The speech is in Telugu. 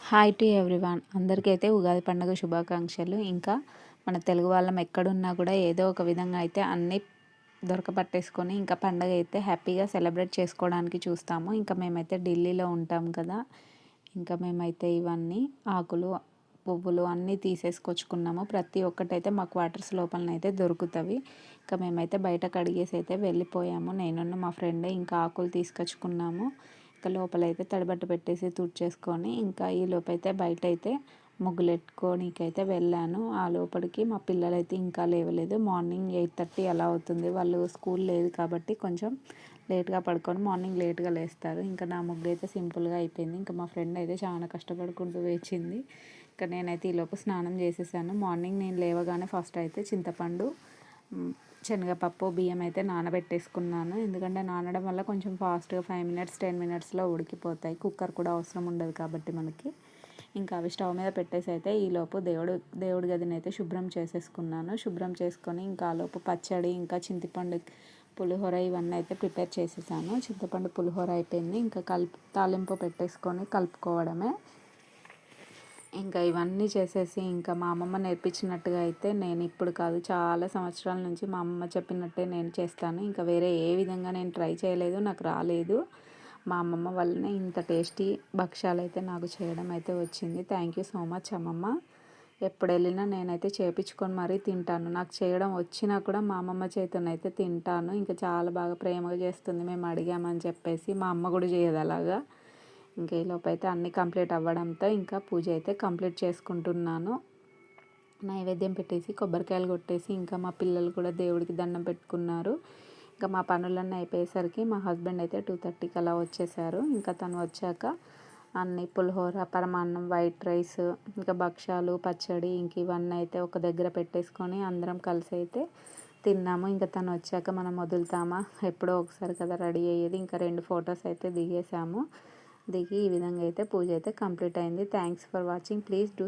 Hi to everyone. అందరికైతే ఉగాది పండుగ శుభాకాంక్షలు. ఇంకా మన తెలుగు వాళ్ళం ఎక్కడున్నా కూడా ఏదో ఒక విధంగా అయితే అన్నీ దొరకపట్టేసుకొని ఇంకా పండగ అయితే హ్యాపీగా సెలబ్రేట్ చేసుకోవడానికి చూస్తాము. ఇంకా మేమైతే ఢిల్లీలో ఉంటాం కదా, ఇంకా మేమైతే ఇవన్నీ ఆకులు పువ్వులు అన్నీ తీసేసుకొచ్చుకున్నాము. ప్రతి ఒక్కటైతే మా క్వార్టర్స్ లోపలనైతే దొరుకుతవి. ఇంకా మేమైతే బయట కడిగేసి అయితే వెళ్ళిపోయాము. నేను మా ఫ్రెండ్ ఇంకా ఆకులు తీసుకొచ్చుకున్నాము. ఇంకా లోపలైతే తడిబట్ట పెట్టేసి తుడిచేసుకొని ఇంకా ఈ లోపైతే బయట అయితే ముగ్గులెట్టుకోనికైతే వెళ్ళాను. ఆ లోపలికి మా పిల్లలైతే ఇంకా లేవలేదు. మార్నింగ్ 8:30 అలా అవుతుంది. వాళ్ళు స్కూల్ లేదు కాబట్టి కొంచెం లేట్గా పడుకొని మార్నింగ్ లేట్గా లేస్తారు. ఇంకా నా ముగ్గు అయితే సింపుల్గా అయిపోయింది. ఇంకా మా ఫ్రెండ్ అయితే చాలా కష్టపడుకుంటూ వేచింది. ఇంకా నేనైతే ఈలోపు స్నానం చేసేసాను. మార్నింగ్ నేను లేవగానే ఫస్ట్ అయితే చింతపండు, శనగపప్పు, బియ్యం అయితే నానబెట్టేసుకున్నాను. ఎందుకంటే నానడం వల్ల కొంచెం ఫాస్ట్గా 5 మినిట్స్ 10 మినిట్స్లో ఉడికిపోతాయి. కుక్కర్ కూడా అవసరం ఉండదు కాబట్టి మనకి. ఇంకా అవి స్టవ్ మీద పెట్టేసి అయితే ఈలోపు దేవుడి గదిని అయితే శుభ్రం చేసేసుకున్నాను. శుభ్రం చేసుకొని ఇంకా ఆలోపు పచ్చడి ఇంకా చింతపండు పులిహోర ఇవన్నీ అయితే ప్రిపేర్ చేసేసాను. చింతపండు పులిహోర అయిపోయింది. ఇంకా తాలింపు పెట్టేసుకొని కలుపుకోవడమే. ఇంకా ఇవన్నీ చేసేసి ఇంకా మా అమ్మమ్మ నేర్పించినట్టుగా అయితే నేను ఇప్పుడు కాదు, చాలా సంవత్సరాల నుంచి మా అమ్మమ్మ చెప్పినట్టే నేను చేస్తాను. ఇంకా వేరే ఏ విధంగా నేను ట్రై చేయలేదు, నాకు రాలేదు. మా అమ్మమ్మ వల్లనే ఇంత టేస్టీ భక్షాలు అయితే నాకు చేయడం అయితే వచ్చింది. థ్యాంక్ యూ సో మచ్ అమ్మమ్మ. ఎప్పుడు వెళ్ళినా నేనైతే చేపించుకొని మరీ తింటాను. నాకు చేయడం వచ్చినా కూడా మా అమ్మమ్మ చేతనైతే తింటాను. ఇంకా చాలా బాగా ప్రేమగా చేస్తుంది. మేము అడిగామని చెప్పేసి. మా అమ్మ కూడా చేయదు అలాగా. ఇంకా ఈలోపు అయితే అన్నీ కంప్లీట్ అవ్వడంతో ఇంకా పూజ అయితే కంప్లీట్ చేసుకుంటున్నాను. నైవేద్యం పెట్టేసి కొబ్బరికాయలు కొట్టేసి ఇంకా మా పిల్లలు కూడా దేవుడికి దండం పెట్టుకున్నారు. ఇంకా మా పనులన్నీ అయిపోయేసరికి మా హస్బెండ్ అయితే 2:30కి అలా వచ్చేసారు. ఇంకా తను వచ్చాక అన్ని పులిహోర, పరమాన్నం, వైట్ రైస్, ఇంకా భక్షాలు, పచ్చడి ఇంక ఇవన్నీ అయితే ఒక దగ్గర పెట్టేసుకొని అందరం కలిసి అయితే తిన్నాము. ఇంకా తను వచ్చాక మనం వదులుతామా, ఎప్పుడో ఒకసారి కదా రెడీ అయ్యేది. ఇంకా 2 ఫొటోస్ అయితే దిగేసాము. దిగి ఈ విధంగా అయితే పూజ అయితే కంప్లీట్ అయింది. Thanks for watching. Please do